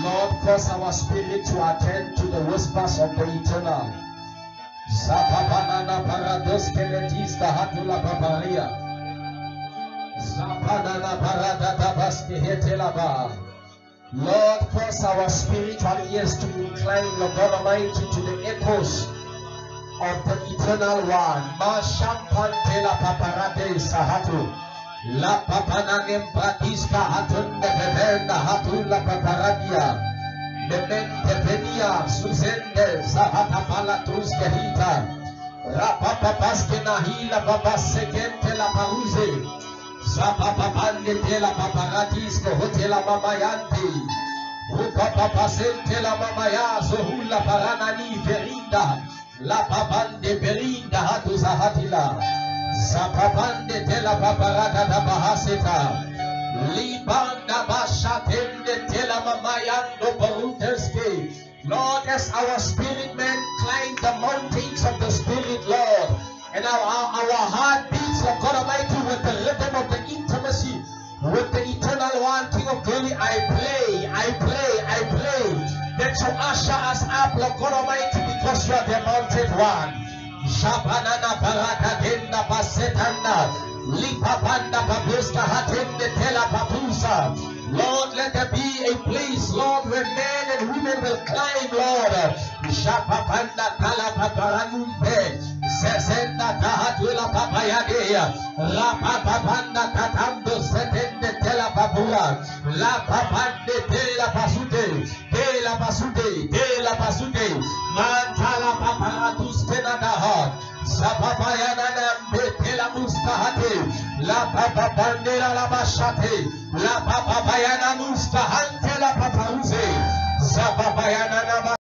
Lord, cause our spirit to attend to the whispers of the eternal. Zapabanana parados keletis kahatula paparia. Zapanana paradata baskehetelaba. Lord, cause our spiritual ears to incline, Lord God Almighty, to the echoes of the eternal one. Ma shampantela paparade sahatu. La papanangem pratiska hatun de bevenda hatu la paparadia. Lemente venia suzende sahata palatus kehita. Rapapapaske nahila babasekente la pauze. Zapapapande de la paparatis ko hotela mamayanti. Upapapasente la mamaya zohula paranani verinda. La papande verinda hatu zahatila. Zapapande de la paparada da bahaseta. Libanda bashatende de la mamayando baruteske. Lord, as our spirit men climb the mountains of the spirit, Lord, and our heart beats, Lord God Almighty, with the rhythm of the intimacy with the eternal one, King of glory, I pray that you usher us up, Lord God Almighty, because you are the mounted one. Shabanana baraka denda basetanda, lipapanda babuska hatende tela papusa. Lord, let there be a place, Lord, where men and women will climb, Lord. Shapapanda kala paparanumpe, sesenda tahatula papayadea, rapapapanda katambo setende tela papura, la papande tela pasute, tela pasute, tela pasute, mantala paparatus tenadaha, sapapayana tela mustahate, la papapandela la bashate, la papapayana mustahate.